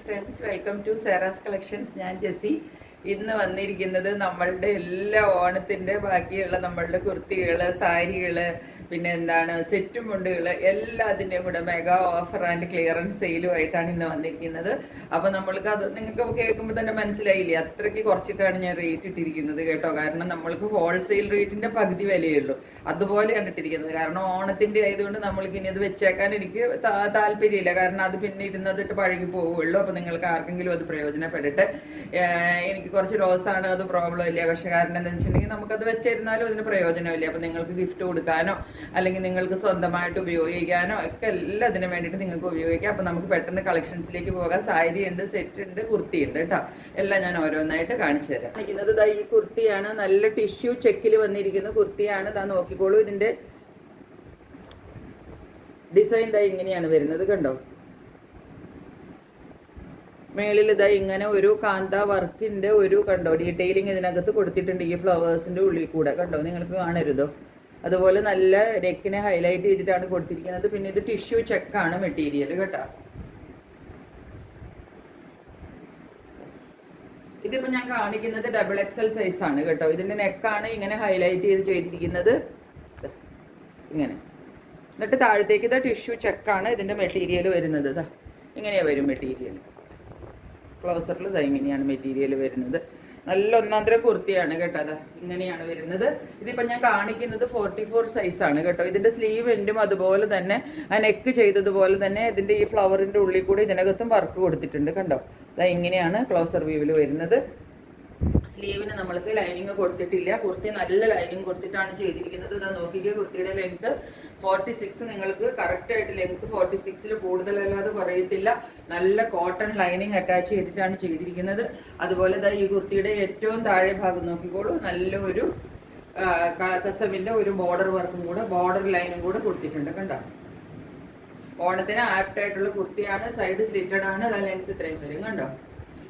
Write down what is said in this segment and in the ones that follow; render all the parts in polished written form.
Friends, welcome to Sara's collections. ഞാൻ ജെസി. ഇന്ന് വന്നിരിക്കുന്നത് നമ്മളുടെ എല്ലാ ഓണത്തിൻ്റെ ബാക്കിയുള്ള നമ്മളുടെ കുർത്തികൾ, സാരികൾ, പിന്നെ എന്താണ് സെറ്റും മുണ്ടുകൾ എല്ലാത്തിൻ്റെയും കൂടെ മെഗാ ഓഫർ ആൻഡ് ക്ലിയറൻസ് സെയിലുമായിട്ടാണ് ഇന്ന് വന്നിരിക്കുന്നത്. അപ്പോൾ നമ്മൾക്ക് അത് നിങ്ങൾക്ക് കേൾക്കുമ്പോൾ തന്നെ മനസ്സിലായില്ലേ, അത്രയ്ക്ക് കുറച്ചിട്ടാണ് ഞാൻ റേറ്റ് ഇട്ടിരിക്കുന്നത് കേട്ടോ. കാരണം നമ്മൾക്ക് ഹോൾസെയിൽ റേറ്റിൻ്റെ പകുതി വിലയുള്ളൂ, അതുപോലെയാണ് ഇട്ടിരിക്കുന്നത്. കാരണം ഓണത്തിൻ്റെ ആയതുകൊണ്ട് നമ്മൾക്ക് ഇനി അത് വെച്ചേക്കാൻ എനിക്ക് താല്പര്യമില്ല. കാരണം അത് പിന്നെ ഇരുന്നതിട്ട് പഴകി പോവുള്ളൂ. അപ്പോൾ നിങ്ങൾക്ക് ആർക്കെങ്കിലും അത് പ്രയോജനപ്പെടട്ടെ. എനിക്ക് കുറച്ച് ലോസാണ്, അത് പ്രോബ്ലം ഇല്ല. പക്ഷേ കാരണം എന്താണെന്ന് വെച്ചിട്ടുണ്ടെങ്കിൽ നമുക്കത് വെച്ചിരുന്നാലും അതിന് പ്രയോജനമില്ല. അപ്പോൾ നിങ്ങൾക്ക് ഗിഫ്റ്റ് കൊടുക്കാനോ അല്ലെങ്കിൽ നിങ്ങൾക്ക് സ്വന്തമായിട്ട് ഉപയോഗിക്കാനോ ഒക്കെ എല്ലാം അതിന് വേണ്ടിയിട്ട് നിങ്ങൾക്ക് ഉപയോഗിക്കാം. അപ്പോൾ നമുക്ക് പെട്ടെന്ന് കളക്ഷൻസിലേക്ക് പോകാം. സാരി ഉണ്ട്, സെറ്റ് ഉണ്ട്, കുർത്തി ഉണ്ട് കേട്ടോ. എല്ലാം ഞാൻ ഓരോന്നായിട്ട് കാണിച്ചു തരാം. കാണിക്കുന്നത് ഇതാ ഈ കുർത്തിയാണ്. നല്ല ടിഷ്യൂ ചെക്കിൽ വന്നിരിക്കുന്ന കുർത്തിയാണ്. ഇതാ നോക്കിക്കോളൂ. ഇതിൻ്റെ ഡിസൈൻ ഇതാ ഇങ്ങനെയാണ് വരുന്നത് കണ്ടോ. മേളിൽ ഇതാ ഇങ്ങനെ ഒരു കാന്ത വർക്കിൻ്റെ ഒരു കണ്ടോ ഡീറ്റെയിലിംഗ് ഇതിനകത്ത് കൊടുത്തിട്ടുണ്ട്. ഈ ഫ്ലവേഴ്സിൻ്റെ ഉള്ളിൽ കൂടെ കണ്ടോ, നിങ്ങൾക്ക് കാണരുതോ. അതുപോലെ നല്ല നെക്കിനെ ഹൈലൈറ്റ് ചെയ്തിട്ടാണ് കൊടുത്തിരിക്കുന്നത്. പിന്നെ ഇത് ടിഷ്യൂ ചെക്കാണ് മെറ്റീരിയൽ കേട്ടോ. ഇതിപ്പോൾ ഞാൻ കാണിക്കുന്നത് XXL സൈസാണ് കേട്ടോ. ഇതിൻ്റെ നെക്കാണ് ഇങ്ങനെ ഹൈലൈറ്റ് ചെയ്തിരിക്കുന്നത് ഇങ്ങനെ. എന്നിട്ട് താഴത്തേക്ക് ഇതാ ടിഷ്യൂ ചെക്കാണ് ഇതിൻ്റെ മെറ്റീരിയൽ വരുന്നത്. ഇതാ ഇങ്ങനെയാണ് വരും മെറ്റീരിയൽ. ക്ലോസറിൽ ഇതാ ഇങ്ങനെയാണ് മെറ്റീരിയൽ വരുന്നത്. നല്ല ഒന്നാന്തര കുർത്തിയാണ് കേട്ടോ. അതാ ഇങ്ങനെയാണ് വരുന്നത്. ഇതിപ്പോൾ ഞാൻ കാണിക്കുന്നത് 44 സൈസാണ് കേട്ടോ. ഇതിൻ്റെ സ്ലീവ് എൻഡും അതുപോലെ തന്നെ ആ നെക്ക് ചെയ്തതുപോലെ തന്നെ ഇതിൻ്റെ ഈ ഫ്ലവറിൻ്റെ ഉള്ളിൽ കൂടി ഇതിനകത്തും വർക്ക് കൊടുത്തിട്ടുണ്ട് കണ്ടോ. അതാ ഇങ്ങനെയാണ് ക്ലോസർ വ്യൂവിൽ വരുന്നത്. സ്ലീവിന് നമ്മൾക്ക് ലൈനിങ് കൊടുത്തിട്ടില്ല. കുർത്തി നല്ല ലൈനിങ് കൊടുത്തിട്ടാണ് ചെയ്തിരിക്കുന്നത്. ഇതാ നോക്കിക്കുക, കുർത്തിയുടെ ലെങ്ത് 46. നിങ്ങൾക്ക് കറക്റ്റായിട്ട് ലെങ്ത് 46-ൽ കൂടുതലല്ലാതെ കുറയത്തില്ല. നല്ല കോട്ടൺ ലൈനിങ് അറ്റാച്ച് ചെയ്തിട്ടാണ് ചെയ്തിരിക്കുന്നത്. അതുപോലെ ഇതാ ഈ കുർത്തിയുടെ ഏറ്റവും താഴെ ഭാഗം നോക്കിക്കോളൂ. നല്ലൊരു കസവിൻ്റെ ഒരു ബോർഡർ വർക്കും കൂടെ, ബോർഡർ ലൈനും കൂടെ കൊടുത്തിട്ടുണ്ട് കണ്ടോ. ഓണത്തിന് ആപ്റ്റായിട്ടുള്ള കുർത്തിയാണ്. സൈഡ് സ്ലിറ്റഡ് ആണ്. അതാ ലെങ്ത് ഇത്രയും വരും കണ്ടോ.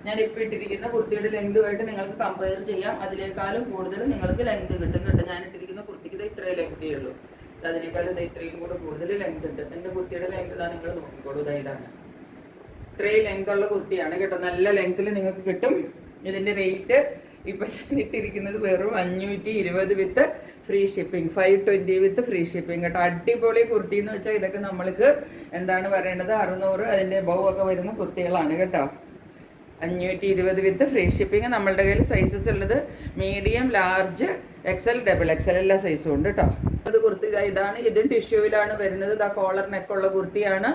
ഞാൻ ഇപ്പോൾ ഇട്ടിരിക്കുന്ന കുർത്തിയുടെ ലെങ്തുമായിട്ട് നിങ്ങൾക്ക് കമ്പയർ ചെയ്യാം. അതിനേക്കാളും കൂടുതൽ നിങ്ങൾക്ക് ലെങ്ത് കിട്ടും കേട്ടോ. ഞാൻ ഇട്ടിരിക്കുന്ന കുർത്തിക്ക് ഇത് ഇത്രയും ലെങ്തേ ഉള്ളൂ. അതിനേക്കാളും ഇത് ഇത്രയും കൂടെ കൂടുതൽ ലെങ്ത് ഉണ്ട്. എൻ്റെ കുർത്തിയുടെ ലെങ്ത് ഇതാ നിങ്ങൾ നോക്കിക്കോളൂ. ഇതാണ് ഇത്രയും ലെങ്ത് ഉള്ള കുർത്തിയാണ് കേട്ടോ. നല്ല ലെങ്ത്തിൽ നിങ്ങൾക്ക് കിട്ടും. ഇതിൻ്റെ റേറ്റ് ഇപ്പം ഞാൻ ഇട്ടിരിക്കുന്നത് വെറും 520 വിത്ത് ഫ്രീ ഷിപ്പിംഗ്, 520 വിത്ത് ഫ്രീ ഷിപ്പിംഗ് കേട്ടോ. അടിപൊളി കുർത്തി എന്ന് വെച്ചാൽ ഇതൊക്കെ നമ്മൾക്ക് എന്താണ് പറയേണ്ടത്, 600 അതിൻ്റെ എബോവ് വരുന്ന കുർത്തികളാണ് കേട്ടോ. 520 വിത്ത് ഫ്രീ ഷിപ്പിംഗ്. നമ്മളുടെ കയ്യിൽ സൈസസ് ഉള്ളത് മീഡിയം, ലാർജ്, XL, XXL എല്ലാ സൈസും ഉണ്ട് കേട്ടോ. അത് കുർത്തി ഇതാണ്. ഇതും ടിഷ്യൂവിലാണ് വരുന്നത്. ഇതാ കോളർ നെക്കുള്ള കുർത്തിയാണ്.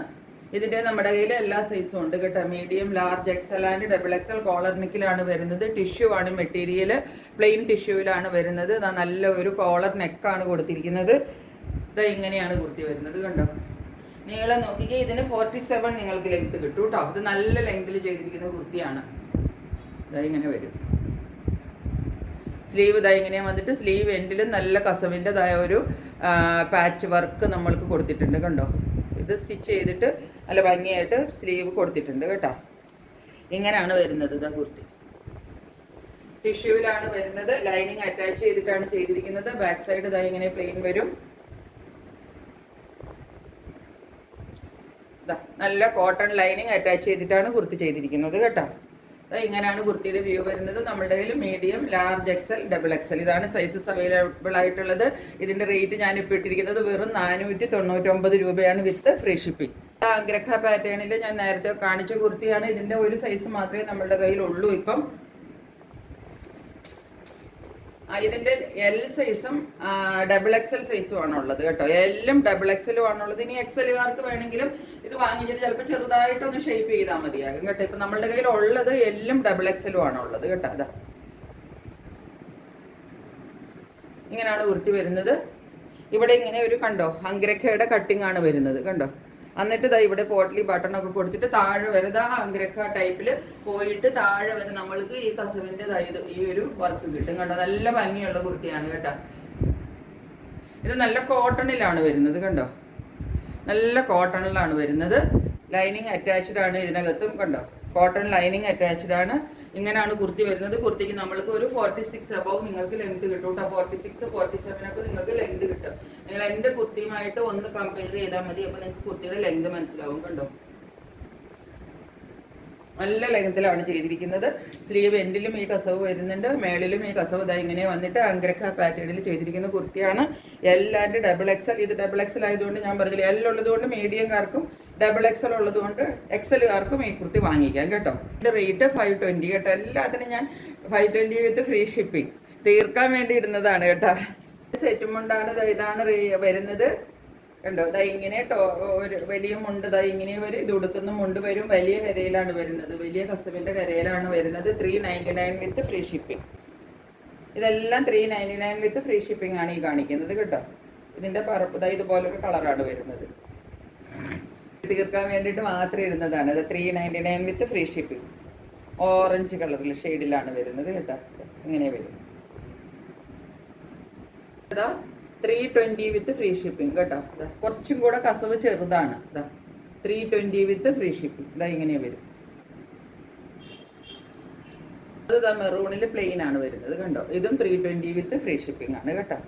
ഇതിൻ്റെ നമ്മുടെ കയ്യിൽ എല്ലാ സൈസും ഉണ്ട് കേട്ടോ. Medium, large, XL and XXL collar നെക്കിലാണ് വരുന്നത്. ടിഷ്യൂ ആണ് മെറ്റീരിയൽ, പ്ലെയിൻ ടിഷ്യൂവിലാണ് വരുന്നത്. ഇതാ നല്ല ഒരു കോളർ നെക്കാണ് കൊടുത്തിരിക്കുന്നത്. ഇതാ ഇങ്ങനെയാണ് കുർത്തി വരുന്നത് കണ്ടോ. നീളം നോക്കിക്കേ. ഇതിന് 47 നിങ്ങൾക്ക് ലെങ്ത് കിട്ടും കേട്ടോ. ഇത് നല്ല ലെങ്തിൽ ചെയ്തിരിക്കുന്ന കുർത്തിയാണ്. ഇതാ ഇങ്ങനെ വരും. സ്ലീവ് ഇതാ ഇങ്ങനെ വന്നിട്ട് സ്ലീവ് എൻഡിലും നല്ല കസവിൻ്റെതായ ഒരു പാച്ച് വർക്ക് നമ്മൾക്ക് കൊടുത്തിട്ടുണ്ട് കണ്ടോ. ഇത് സ്റ്റിച്ച് ചെയ്തിട്ട് നല്ല ഭംഗിയായിട്ട് സ്ലീവ് കൊടുത്തിട്ടുണ്ട് കേട്ടോ. ഇങ്ങനെയാണ് വരുന്നത് ഇതാ കുർത്തി. ടിഷ്യൂവിലാണ് വരുന്നത്. ലൈനിങ് അറ്റാച്ച് ചെയ്തിട്ടാണ് ചെയ്തിരിക്കുന്നത്. ബാക്ക് സൈഡ് ഇതാ ഇങ്ങനെ പ്ലെയിൻ വരും. നല്ല കോട്ടൺ ലൈനിങ് അറ്റാച്ച് ചെയ്തിട്ടാണ് കുർത്തി ചെയ്തിരിക്കുന്നത് കേട്ടോ. ഇങ്ങനെയാണ് കുർത്തിയുടെ വ്യൂ വരുന്നത്. നമ്മുടെ കയ്യിൽ മീഡിയം, ലാർജ്, XL, XXL ഇതാണ് സൈസസ് അവൈലബിൾ ആയിട്ടുള്ളത്. ഇതിൻ്റെ റേറ്റ് ഞാനിപ്പോൾ ഇട്ടിരിക്കുന്നത് വെറും 499 രൂപയാണ് വിത്ത് ഫ്രീ ഷിപ്പിംഗ്. ആഗ്രഹ പാറ്റേണിൽ ഞാൻ നേരത്തെ കാണിച്ച കുർത്തിയാണ്. ഇതിൻ്റെ ഒരു സൈസ് മാത്രമേ നമ്മളുടെ കയ്യിലുള്ളൂ ഇപ്പം. ഇതിൻ്റെ L സൈസും XXL സൈസും ആണുള്ളത് കേട്ടോ. എല്ലും XXL ആണുള്ളത്. ഇനി XLകാർക്ക് വേണമെങ്കിലും ഇത് വാങ്ങിച്ചിട്ട് ചിലപ്പോൾ ചെറുതായിട്ടൊന്ന് ഷേപ്പ് ചെയ്താൽ മതിയാകും കേട്ടോ. ഇപ്പം നമ്മളുടെ കയ്യിൽ ഉള്ളത് എല്ലും XXL ആണുള്ളത് കേട്ടോ. അതാ ഇങ്ങനെയാണ് കുർത്തി വരുന്നത്. ഇവിടെ ഇങ്ങനെ ഒരു കണ്ടോ അങ്കരക്കയുടെ കട്ടിംഗ് ആണ് വരുന്നത് കണ്ടോ. എന്നിട്ട് ഇതാ ഇവിടെ പോട്ട്ലി ബട്ടണൊക്കെ കൊടുത്തിട്ട് താഴെ വരെ ഇതാ അങ്കരക്ക ടൈപ്പിൽ പോയിട്ട് താഴെ വരെ നമ്മൾക്ക് ഈ കസവിൻ്റെതായത് ഈ ഒരു വർക്ക് കിട്ടും കേട്ടോ. നല്ല ഭംഗിയുള്ള കുർത്തിയാണ് കേട്ടോ. ഇത് നല്ല കോട്ടണിലാണ് വരുന്നത് കണ്ടോ. നല്ല കോട്ടണിലാണ് വരുന്നത്. ലൈനിങ് അറ്റാച്ച്ഡ് ആണ് ഇതിനകത്തും കണ്ടോ. കോട്ടൺ ലൈനിങ് അറ്റാച്ച്ഡ് ആണ്. ഇങ്ങനെയാണ് കുർത്തി വരുന്നത്. കുർത്തിക്ക് നമ്മൾക്ക് ഒരു 46 അബവ് നിങ്ങൾക്ക് ലെങ്ത് കിട്ടും കേട്ടോ. 46, 47 ഒക്കെ നിങ്ങൾക്ക് ലെങ്ത് കിട്ടും. നിങ്ങൾ എൻ്റെ കുർത്തിയുമായിട്ട് ഒന്ന് കമ്പയർ ചെയ്താൽ മതി. അപ്പോൾ നിങ്ങൾക്ക് കുർത്തിയുടെ ലെങ്ത് മനസ്സിലാവും കണ്ടോ. നല്ല ലെങ്ത്തിലാണ് ചെയ്തിരിക്കുന്നത്. സ്ലീവ് എൻഡിലും ഈ കസവ് വരുന്നുണ്ട്, മേളിലും ഈ കസവ് ഇതാ ഇങ്ങനെ വന്നിട്ട് അങ്കരക്ക പാറ്റേണിൽ ചെയ്തിരിക്കുന്ന കുർത്തിയാണ്. എല്ലാൻ്റെ ഡബിൾ എക്സൽ. ഇത് ഡബിൾ എക്സൽ ആയതുകൊണ്ട് ഞാൻ പറഞ്ഞില്ല, എൽ ഉള്ളതുകൊണ്ട് മീഡിയംകാർക്കും ഡബിൾ എക്സൽ ഉള്ളതുകൊണ്ട് എക്സലുകാർക്കും ഈ കുർത്തി വാങ്ങിക്കാം കേട്ടോ. ഇതിൻ്റെ റേറ്റ് 520 കേട്ടോ. എല്ലാത്തിനും ഞാൻ 520 വിത്ത് ഫ്രീ ഷിപ്പിംഗ്. തീർക്കാൻ വേണ്ടി ഇടുന്നതാണ് കേട്ടോ. സെറ്റും കൊണ്ടാണ് ഇതാണ് വരുന്നത് കണ്ടോ. ഇതാ ഇങ്ങനെ ഒരു വലിയ മുണ്ട് ഇതാ ഇങ്ങനെ വരും. ഇത് ഉടുക്കുന്ന മുണ്ട് വരും. വലിയ കരയിലാണ് വരുന്നത്, വലിയ കസവിൻ്റെ കരയിലാണ് വരുന്നത്. 399 വിത്ത് ഫ്രീ ഷിപ്പിംഗ്. ഇതെല്ലാം 399 വിത്ത് ഫ്രീ ഷിപ്പിംഗ് ആണ് ഈ കാണിക്കുന്നത് കേട്ടോ. ഇതിൻ്റെ പറപ്പ് ഇതാ ഇതുപോലൊരു കളറാണ് വരുന്നത്. തീർക്കാൻ വേണ്ടിയിട്ട് മാത്രം ഇടുന്നതാണ്. ഇത് 399 വിത്ത് ഫ്രീ ഷിപ്പിംഗ്. ഓറഞ്ച് കളറിൽ ഷെയ്ഡിലാണ് വരുന്നത് കേട്ടോ. ഇങ്ങനെ വരും. ഇതാ 320 വിത്ത് ഫ്രീ ഷിപ്പിംഗ് കേട്ടോ. കുറച്ചും കൂടെ കസവ് ചെറുതാണ്. ഇതാ 320 വിത്ത് ഫ്രീ ഷിപ്പിംഗ്. ഇതാ ഇങ്ങനെ വരും. അത് മെറൂണിൽ പ്ലെയിൻ ആണ് വരുന്നത് കണ്ടോ. ഇതും 320 വിത്ത് ഫ്രീ ഷിപ്പിംഗ് ആണ് കേട്ടോ.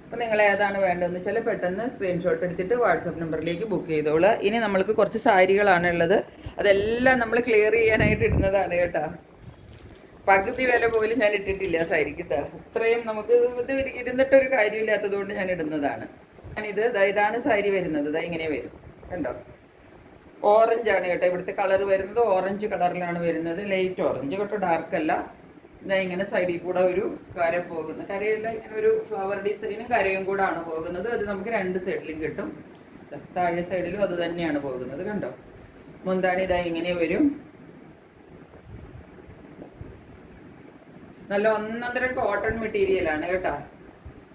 അപ്പോൾ നിങ്ങൾ ഏതാണ് വേണ്ടതെന്ന് വെച്ചാൽ പെട്ടെന്ന് സ്ക്രീൻഷോട്ട് എടുത്തിട്ട് വാട്സപ്പ് നമ്പറിലേക്ക് ബുക്ക് ചെയ്തോളൂ. ഇനി നമ്മൾക്ക് കുറച്ച് സാരികളാണ് ഉള്ളത്. അതെല്ലാം നമ്മൾ ക്ലിയർ ചെയ്യാനായിട്ട് ഇടുന്നതാണ് കേട്ടോ. പകുതി വില പോലും ഞാൻ ഇട്ടിട്ടില്ല സാരിക്ക്. അത്രയും നമുക്ക് ഇത് ഇരുന്നിട്ടൊരു കാര്യമില്ലാത്തത് കൊണ്ട് ഞാൻ ഇടുന്നതാണ്. ഞാനിത് ഇതാണ് സാരി വരുന്നത്. ഇതാ ഇങ്ങനെ വരും കണ്ടോ. ഓറഞ്ചാണ് കേട്ടോ. ഇവിടുത്തെ കളർ വരുന്നത് ഓറഞ്ച് കളറിലാണ് വരുന്നത്. ലൈറ്റ് ഓറഞ്ച് കേട്ടോ, ഡാർക്ക് അല്ല. ഇതാ ഇങ്ങനെ സൈഡിൽ കൂടെ ഒരു കര പോകുന്നത്. കരയല്ല, ഇങ്ങനെ ഒരു ഫ്ലവർ ഡിസൈനും കരയും കൂടെ ആണ് പോകുന്നത്. അത് നമുക്ക് രണ്ട് സൈഡിലും കിട്ടും. താഴെ സൈഡിലും അത് തന്നെയാണ് പോകുന്നത് കണ്ടോ. മുന്താണി ഇതാ ഇങ്ങനെ വരും. നല്ല ഒന്നൊന്നര കോട്ടൺ മെറ്റീരിയലാണ് കേട്ടോ.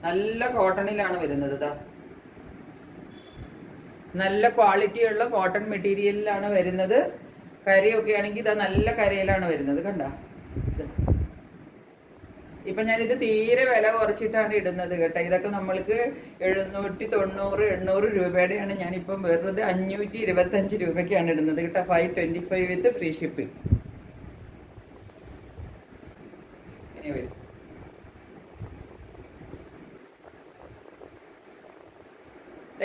നല്ല കോട്ടണിലാണ് വരുന്നത്. ഇതാ നല്ല ക്വാളിറ്റിയുള്ള കോട്ടൺ മെറ്റീരിയലിലാണ് വരുന്നത്. കരയൊക്കെ ആണെങ്കിൽ ഇതാ നല്ല കരയിലാണ് വരുന്നത് കണ്ടോ. ഇപ്പം ഞാനിത് തീരെ വില കുറച്ചിട്ടാണ് ഇടുന്നത് കേട്ടോ. ഇതൊക്കെ നമ്മൾക്ക് 790 800 രൂപയുടെയാണ്. ഞാനിപ്പം വെറുതെ 525 രൂപയ്ക്കാണ് ഇടുന്നത് കേട്ടോ. 525 വിത്ത് ഫ്രീ ഷിപ്പിംഗ്. വരും.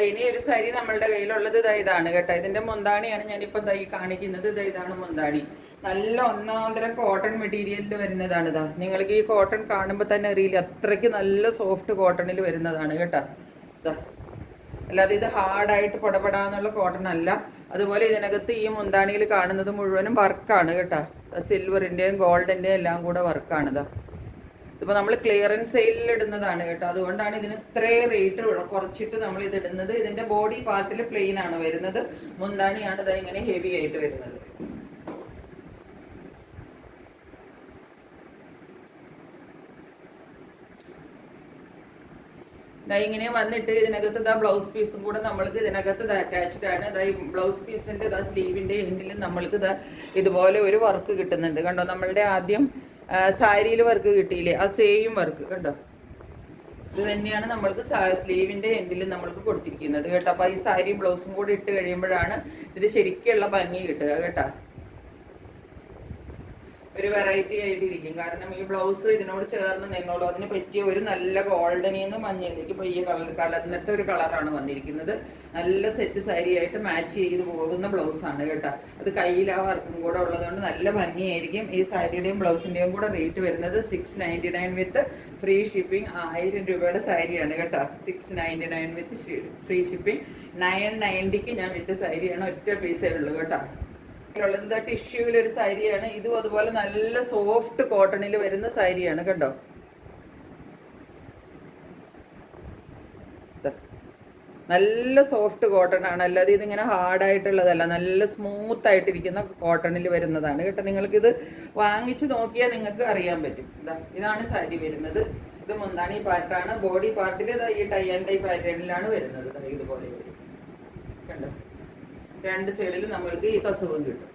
ഇനി ഒരു സാരി നമ്മളുടെ കയ്യിലുള്ളത് ഇതാണ് കേട്ടോ. ഇതിന്റെ മുന്താണിയാണ് ഞാനിപ്പം ഈ കാണിക്കുന്നത്. ഇതാണ് മുന്താണി. നല്ല ഒന്നാന്തരം കോട്ടൺ മെറ്റീരിയലിൽ വരുന്നതാണ്. ഇതാ നിങ്ങൾക്ക് ഈ കോട്ടൺ കാണുമ്പോൾ തന്നെ അറിയില്ല, അത്രയ്ക്ക് നല്ല സോഫ്റ്റ് കോട്ടണിൽ വരുന്നതാണ് കേട്ടോ. ഇതാ അല്ലാതെ ഇത് ഹാർഡായിട്ട് പൊടപെടാന്നുള്ള കോട്ടൺ അല്ല. അതുപോലെ ഇതിനകത്ത് ഈ മുന്താണിയിൽ കാണുന്നത് മുഴുവനും വർക്കാണ് കേട്ടോ. സിൽവറിൻ്റെയും ഗോൾഡിൻ്റെയും എല്ലാം കൂടെ വർക്കാണ്. ഇതാ ഇതിപ്പോൾ നമ്മൾ ക്ലിയറൻസ് സെയിലിൽ ഇടുന്നതാണ് കേട്ടോ. അതുകൊണ്ടാണ് ഇതിന് ഇത്രയും റേറ്റ് കുറച്ചിട്ട് നമ്മൾ ഇത് ഇടുന്നത്. ഇതിൻ്റെ ബോഡി പാർട്ടിൽ പ്ലെയിൻ ആണ് വരുന്നത്. മുന്താണിയാണ് ഇതാ ഇങ്ങനെ ഹെവി ആയിട്ട് വരുന്നത്. ഇങ്ങനെ വന്നിട്ട് ഇതിനകത്ത് ഇതാ ബ്ലൗസ് പീസും കൂടെ നമ്മൾക്ക് ഇതിനകത്ത് അറ്റാച്ച്ഡ് ആണ്. ഇതാ ഈ ബ്ലൗസ് പീസിൻ്റെ ഇതാ സ്ലീവിൻ്റെ എൻഡിലും നമ്മൾക്ക് ഇതാ ഇതുപോലെ ഒരു വർക്ക് കിട്ടുന്നുണ്ട് കണ്ടോ. നമ്മളുടെ ആദ്യം സാരിയിൽ വർക്ക് കിട്ടിയില്ലേ, ആ സെയിം വർക്ക് കണ്ടോ. ഇത് തന്നെയാണ് നമ്മൾക്ക് സ്ലീവിൻ്റെ എൻഡിൽ നമ്മൾക്ക് കൊടുത്തിരിക്കുന്നത് കേട്ടോ. അപ്പോൾ ഈ സാരിയും ബ്ലൗസും കൂടെ ഇട്ട് കഴിയുമ്പോഴാണ് ഇതിന് ശരിക്കുള്ള ഭംഗി കിട്ടുക കേട്ടോ. ഒരു വെറൈറ്റി ആയിട്ടിരിക്കും. കാരണം ഈ ബ്ലൗസ് ഇതിനോട് ചേർന്ന് നിന്നോളൂ. അതിന് പറ്റിയ ഒരു നല്ല ഗോൾഡനിൽ നിന്ന് മഞ്ഞയിലേക്ക് പയ്യെ കലർന്നിട്ട് ഒരു കളറാണ് വന്നിരിക്കുന്നത്. നല്ല സെറ്റ് സാരി ആയിട്ട് മാച്ച് ചെയ്ത് പോകുന്ന ബ്ലൗസാണ് കേട്ടോ. അത് കയ്യിൽ ആ വർക്കും കൂടെ ഉള്ളതുകൊണ്ട് നല്ല ഭംഗിയായിരിക്കും. ഈ സാരിയുടെയും ബ്ലൗസിൻ്റെയും കൂടെ റേറ്റ് വരുന്നത് 699 വിത്ത് ഫ്രീ ഷിപ്പിംഗ്. 1000 രൂപയുടെ സാരിയാണ് കേട്ടോ. 699 വിത്ത് ഫ്രീ ഷിപ്പിംഗ്. 990ക്ക് ഞാൻ വിറ്റ സാരിയാണ്. ഒറ്റ പീസേ ഉള്ളൂ കേട്ടോ. ഉള്ളത് ടിഷ്യൂവിലൊരു സാരിയാണ്. ഇതും അതുപോലെ നല്ല സോഫ്റ്റ് കോട്ടണിൽ വരുന്ന സാരിയാണ് കണ്ടോ. നല്ല സോഫ്റ്റ് കോട്ടൺ ആണ്, അല്ലാതെ ഇതിങ്ങനെ ഹാർഡായിട്ടുള്ളതല്ല. നല്ല സ്മൂത്ത് ആയിട്ടിരിക്കുന്ന കോട്ടണിൽ വരുന്നതാണ് കേട്ടോ. നിങ്ങൾക്കിത് വാങ്ങിച്ച് നോക്കിയാൽ നിങ്ങൾക്ക് അറിയാൻ പറ്റും. ഇതാണ് സാരി വരുന്നത്. ഇത് മുന്താണി പാർട്ടാണ്. ബോഡി പാർട്ടിൽ ഈ ടൈ ആൻഡ് ടൈ പാറ്റേണിലാണ് വരുന്നത്. ഇതുപോലെ വരും കണ്ടോ. രണ്ട് സൈഡിൽ നമ്മൾക്ക് ഈ കസവും കിട്ടും.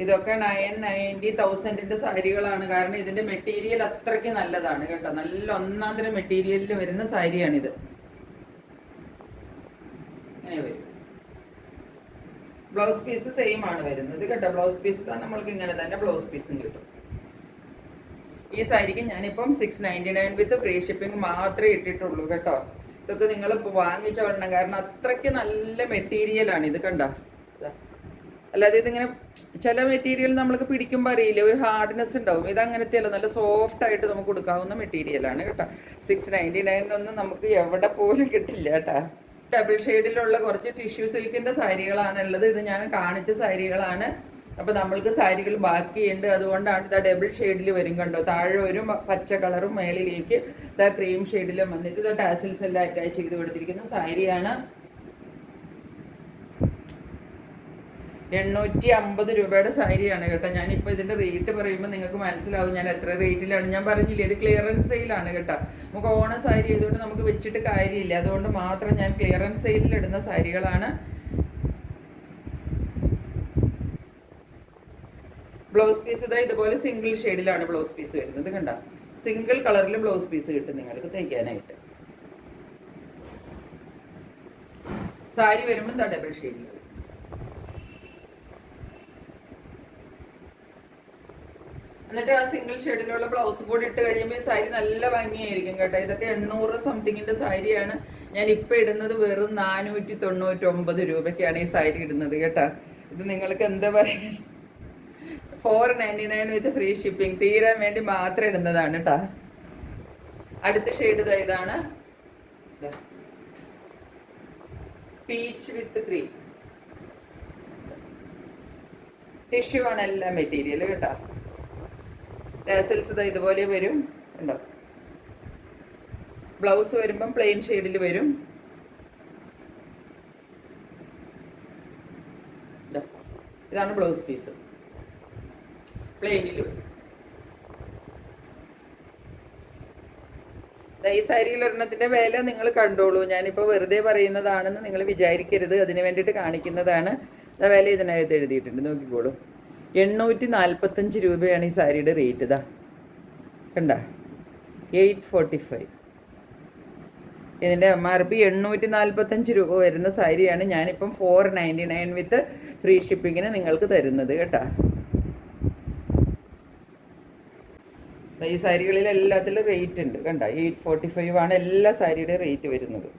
ഇതൊക്കെ 990,000 സാരികളാണ്. കാരണം ഇതിന്റെ മെറ്റീരിയൽ അത്രയ്ക്ക് നല്ലതാണ് കേട്ടോ. നല്ല ഒന്നാന്തരം മെറ്റീരിയലിൽ വരുന്ന സാരിയാണിത്. ഇങ്ങനെ വരും. ബ്ലൗസ് പീസ് സെയിം ആണ് വരുന്നത് കേട്ടോ. ബ്ലൗസ് പീസ് നമ്മൾക്ക് ഇങ്ങനെ തന്നെ ബ്ലൗസ് പീസും കിട്ടും. ഈ സാരിക്ക് ഞാനിപ്പം 699 വിത്ത് ഫ്രീ ഷിപ്പിംഗ് മാത്രമേ ഇട്ടിട്ടുള്ളൂ കേട്ടോ. ഇതൊക്കെ നിങ്ങൾ വാങ്ങിച്ചോളണം. കാരണം അത്രയ്ക്ക് നല്ല മെറ്റീരിയലാണ് ഇത് കണ്ടോ. അല്ലാതെ ഇതിങ്ങനെ ചില മെറ്റീരിയൽ നമ്മൾക്ക് പിടിക്കുമ്പോൾ അറിയില്ല, ഒരു ഹാർഡ്നെസ് ഉണ്ടാവും. ഇത് അങ്ങനത്തെ അല്ല, നല്ല സോഫ്റ്റ് ആയിട്ട് നമുക്ക് കൊടുക്കാവുന്ന മെറ്റീരിയലാണ് കേട്ടോ. 699 നമുക്ക് എവിടെ പോലും കിട്ടില്ല കേട്ടോ. ഡബിൾ ഷെയ്ഡിലുള്ള കുറച്ച് ടിഷ്യൂ സിൽക്കിന്റെ സാരികളാണ് ഉള്ളത്. ഇത് ഞാൻ കാണിച്ച സാരികളാണ്. അപ്പൊ നമ്മൾക്ക് സാരികൾ ബാക്കിയുണ്ട്, അതുകൊണ്ടാണ് ഇതാ ഡബിൾ ഷെയ്ഡിൽ വരും കണ്ടോ. താഴെ ഒരു പച്ച കളറും മേളിലേക്ക് ഇതാ ക്രീം ഷെയ്ഡിലും വന്നിട്ട് ഇതാ ടാസിൽസ് എല്ലാം അറ്റാച്ച് ചെയ്ത് കൊടുത്തിരിക്കുന്ന സാരിയാണ്. 850 രൂപയുടെ സാരിയാണ് കേട്ടോ. ഞാനിപ്പോൾ ഇതിൻ്റെ റേറ്റ് പറയുമ്പോൾ നിങ്ങൾക്ക് മനസ്സിലാവും ഞാൻ എത്ര റേറ്റിലാണ്. ഞാൻ പറഞ്ഞില്ലേ ഇത് ക്ലിയറൻസ് സെയിലാണ് കേട്ടോ. നമുക്ക് ഓണ സാരി ആയതുകൊണ്ട് നമുക്ക് വെച്ചിട്ട് കാര്യമില്ല, അതുകൊണ്ട് മാത്രം ഞാൻ ക്ലിയറൻസ് സെയിലിൽ ഇടുന്ന സാരികളാണ്. ബ്ലൗസ് പീസ് ഇതാ ഇതുപോലെ സിംഗിൾ ഷെയ്ഡിലാണ് ബ്ലൗസ് പീസ് വരുന്നത് കണ്ടോ. സിംഗിൾ കളറിൽ ബ്ലൗസ് പീസ് കിട്ടും നിങ്ങൾക്ക് തയ്ക്കാനായിട്ട്. സാരി വരുമ്പോൾ എന്താ ഡബിൾ ഷെയ്ഡിൽ. എന്നിട്ട് ആ സിംഗിൾ ഷെയ്ഡിലുള്ള ബ്ലൗസ് കൂടി ഇട്ട് കഴിയുമ്പോൾ ഈ സാരി നല്ല ഭംഗിയായിരിക്കും കേട്ടോ. ഇതൊക്കെ 800 സംതിങ്ങിന്റെ സാരിയാണ്. ഞാൻ ഇപ്പൊ ഇടുന്നത് വെറും 499 രൂപയ്ക്കാണ് ഈ സാരി ഇടുന്നത് കേട്ടോ. ഇത് നിങ്ങൾക്ക് എന്താ പറയുക, 499 വിത്ത് ഫ്രീ ഷിപ്പിംഗ്. തീരാൻ വേണ്ടി മാത്രം ഇടുന്നതാണ് കേട്ടോ. അടുത്ത ഷെയ്ഡ് ഇതാണ് പീച്ച് വിത്ത് ക്രീം. ടിഷ്യൂ ആണ് എല്ലാ മെറ്റീരിയൽ കേട്ടോ. ടാസൽസ് ഇതാ ഇതുപോലെ വരും ഉണ്ടോ. ബ്ലൗസ് വരുമ്പം പ്ലെയിൻ ഷെയ്ഡിൽ വരും. ഇതാണ് ബ്ലൗസ് പീസ്, പ്ലെയിനിൽ വരും. ഈ സാരിയിൽ ഒരെണ്ണത്തിന്റെ വില നിങ്ങൾ കണ്ടോളൂ. ഞാനിപ്പോൾ വെറുതെ പറയുന്നതാണെന്ന് നിങ്ങൾ വിചാരിക്കരുത്, അതിന് വേണ്ടിയിട്ട് കാണിക്കുന്നതാണ്. വില ഇതിനകത്ത് എഴുതിയിട്ടുണ്ട്, നോക്കിക്കോളൂ. 845 രൂപയാണ് ഈ സാരിയുടെ റേറ്റ്. ഇതാ കണ്ട 845. ഇതിൻ്റെ MRP 845 രൂപ വരുന്ന സാരിയാണ് ഞാനിപ്പം 499 വിത്ത് ഫ്രീ ഷിപ്പിങ്ങിന് നിങ്ങൾക്ക് തരുന്നത് കേട്ടോ. ഈ സാരികളിൽ എല്ലാത്തിലും റേറ്റ് ഉണ്ട് കണ്ട. 845 ആണ് എല്ലാ സാരിയുടെ റേറ്റ് വരുന്നത്.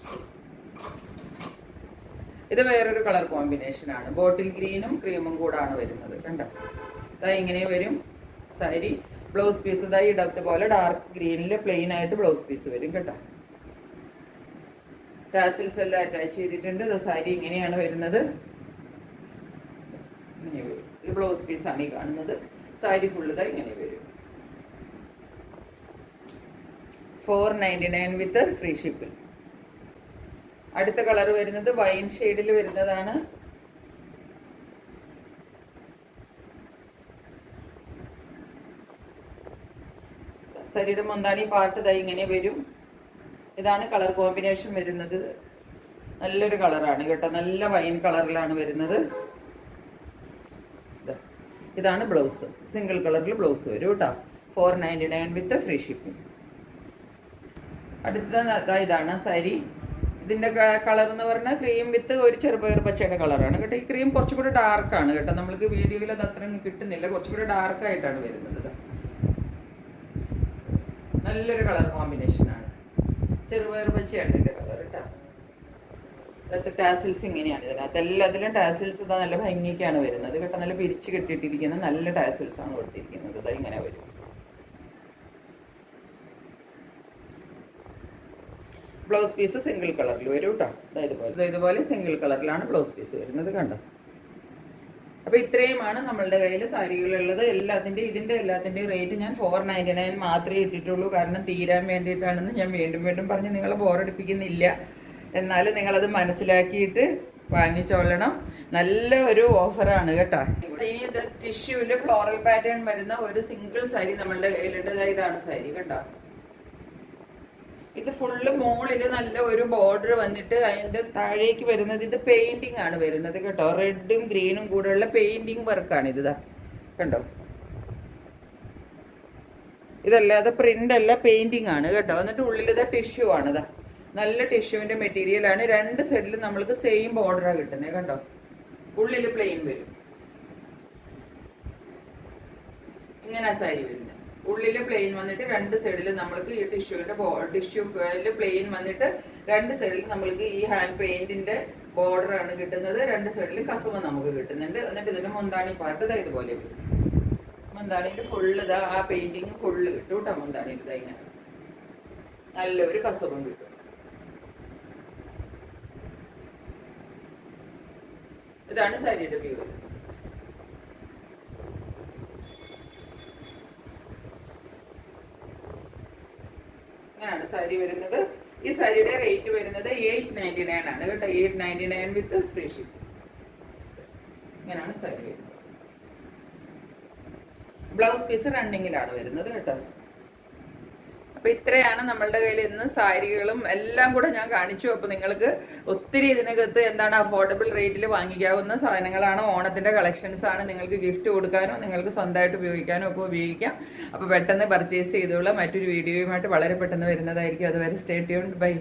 ഇത് വേറൊരു കളർ കോമ്പിനേഷനാണ്, ബോട്ടിൽ ഗ്രീനും ക്രീമും കൂടാണ് വരുന്നത് കണ്ട. ഇതാ ഇങ്ങനെ വരും സാരി. ബ്ലൗസ് പീസ് ഇതായി ഇടത്ത് പോലെ ഡാർക്ക് ഗ്രീനിൽ പ്ലെയിൻ ആയിട്ട് ബ്ലൗസ് പീസ് വരും കേട്ടോ. ടാസിൽസ് എല്ലാം അറ്റാച്ച് ചെയ്തിട്ടുണ്ട്. ഇത് സാരി ഇങ്ങനെയാണ് വരുന്നത്. ഇങ്ങനെ വരും. ഇത് ബ്ലൗസ് പീസാണ് ഈ കാണുന്നത്. സാരി ഫുള്ള് ഇതാ ഇങ്ങനെ വരും. 499 വിത്ത് ഫ്രീ ഷിപ്പിംഗ്. അടുത്ത കളർ വരുന്നത് വൈൻ ഷെയ്ഡിൽ വരുന്നതാണ്. സാരിയുടെ മുന്താണി പാർട്ട് ഇതായി ഇങ്ങനെ വരും. ഇതാണ് കളർ കോമ്പിനേഷൻ വരുന്നത്. നല്ലൊരു കളറാണ് കേട്ടോ, നല്ല വൈൻ കളറിലാണ് വരുന്നത്. ഇതാണ് ബ്ലൗസ്, സിംഗിൾ കളറിൽ ബ്ലൗസ് വരും കേട്ടോ. 499 വിത്ത് ഫ്രീ ഷിപ്പിംഗ്. അടുത്ത ഇതാണ് സാരി. ഇതിൻ്റെ കളർ എന്ന് പറഞ്ഞാൽ ക്രീം വിത്ത് ഒരു ചെറുപയർ പച്ചയുടെ കളറാണ് കേട്ടോ. ഈ ക്രീം കുറച്ചുകൂടി ഡാർക്കാണ് കേട്ടോ. നമ്മൾക്ക് വീഡിയോയിൽ അത് അത്ര കിട്ടുന്നില്ല, കുറച്ചുകൂടി ഡാർക്കായിട്ടാണ് വരുന്നത്. നല്ലൊരു കളർ കോമ്പിനേഷനാണ്. ചെറുപയർ പച്ചയാണ് ഇതിൻ്റെ കളർ കേട്ടോ. അതിനകത്ത് ടാസിൽസ് ഇങ്ങനെയാണ്. ഇതിനകത്ത് എല്ലാത്തിലും ടാസിൽസ് ഇതാ നല്ല ഭംഗിക്കാണ് വരുന്നത് കേട്ടോ. നല്ല പിരിച്ച് കെട്ടിയിട്ടിരിക്കുന്ന നല്ല ടാസിൽസ് ആണ് കൊടുത്തിരിക്കുന്നത്. ഇതാ ഇങ്ങനെ വരും. ബ്ലൗസ് പീസ് സിംഗിൾ കളറിൽ വരും കേട്ടോ. ഇതുപോലെ സിംഗിൾ കളറിലാണ് ബ്ലൗസ് പീസ് വരുന്നത് കണ്ടോ. അപ്പോൾ ഇത്രയുമാണ് നമ്മളുടെ കയ്യിൽ സാരികളുള്ളത്. ഇതിൻ്റെ എല്ലാത്തിൻ്റെയും റേറ്റ് ഞാൻ 499 മാത്രമേ ഇട്ടിട്ടുള്ളൂ. കാരണം തീരാൻ വേണ്ടിയിട്ടാണെന്ന് ഞാൻ വീണ്ടും പറഞ്ഞ് നിങ്ങളെ ബോറടിപ്പിക്കുന്നില്ല. എന്നാലും നിങ്ങളത് മനസ്സിലാക്കിയിട്ട് വാങ്ങിച്ചോളണം. നല്ല ഒരു ഓഫറാണ് കേട്ടോ. ഇനി ഇത് ടിഷ്യൂവിൽ ഫ്ലോറൽ പാറ്റേൺ വരുന്ന ഒരു സിംഗിൾ സാരി നമ്മളുടെ കയ്യിലുണ്ട്. ഇതാണ് സാരി കണ്ടോ. ഇത് ഫുള്ള് മോളിൽ നല്ല ഒരു ബോർഡർ വന്നിട്ട് അതിൻ്റെ താഴേക്ക് വരുന്നത് ഇത് പെയിൻറ്റിങ് ആണ് വരുന്നത് കേട്ടോ. റെഡും ഗ്രീനും കൂടെയുള്ള പെയിൻറ്റിങ് വർക്കാണ് ഇത്. കണ്ടോ, ഇതല്ലാതെ പ്രിൻ്റ് അല്ല, പെയിൻറ്റിങ് ആണ് കേട്ടോ. എന്നിട്ട് ഉള്ളിൽ ഇതാ ടിഷ്യൂ ആണ്. ഇതാ നല്ല ടിഷ്യൂവിൻ്റെ മെറ്റീരിയലാണ്. രണ്ട് സൈഡിലും നമ്മൾക്ക് സെയിം ബോർഡറാണ് കിട്ടുന്നത് കണ്ടോ. ഉള്ളിൽ പ്ലെയിൻ വരും. ഇങ്ങനെ സാരി വരുന്നത്. ഉള്ളിൽ പ്ലെയിൻ വന്നിട്ട് രണ്ട് സൈഡിൽ നമ്മൾക്ക് ഈ ടിഷ്യൂ പ്ലെയിൻ വന്നിട്ട് രണ്ട് സൈഡിൽ നമ്മൾക്ക് ഈ ഹാൻഡ് പെയിന്റിന്റെ ബോർഡർ ആണ് കിട്ടുന്നത്. രണ്ട് സൈഡിലും കസവ് നമുക്ക് കിട്ടുന്നുണ്ട്. എന്നിട്ട് ഇതിന്റെ മുന്താണി പാർട്ട് ഇതാ ഇതുപോലെ വരും. മുന്താണിയിൽ ഫുള്ള് ഇതാ ആ പെയിന്റിങ് ഫുള്ള് കിട്ടും കേട്ടോ. മുന്താണിയിൽ ഇതാ ഇങ്ങനെ നല്ലൊരു കസവും കിട്ടും. ഇതാണ് സാരിയുടെ വ്യൂ. ഇങ്ങനെയാണ് സാരി വരുന്നത്. ഈ സാരിയുടെ റേറ്റ് വരുന്നത് 899 ആണ് കേട്ടോ. 899 വിത്ത് ഫ്രീ ഷിപ്പ്. ഇങ്ങനെയാണ് സാരി വരുന്നത്. ബ്ലൗസ് പീസ് റണ്ണിങ്ങിലാണ് വരുന്നത് കേട്ടോ. അപ്പൊ ഇത്രയാണ് നമ്മളുടെ കയ്യിൽ ഇന്ന് സാരികളും എല്ലാം കൂടെ ഞാൻ കാണിച്ചു. അപ്പൊ നിങ്ങൾക്ക് ഒത്തിരി ഇതിനകത്ത് എന്താണ് അഫോർഡബിൾ റേറ്റിൽ വാങ്ങിക്കാവുന്ന സാധനങ്ങളാണ്. ഓണത്തിന്റെ കളക്ഷൻസ് ആണ്. നിങ്ങൾക്ക് ഗിഫ്റ്റ് കൊടുക്കാനോ നിങ്ങൾക്ക് സ്വന്തമായിട്ട് ഉപയോഗിക്കാനോ ഒക്കെ ഉപയോഗിക്കാം. അപ്പൊ പെട്ടെന്ന് പർച്ചേസ് ചെയ്തോളാം. മറ്റൊരു വീഡിയോയുമായിട്ട് വളരെ പെട്ടെന്ന് വരുന്നതായിരിക്കും. അതുവരെ സ്റ്റേ ട്യൂൺഡ്. ബൈ.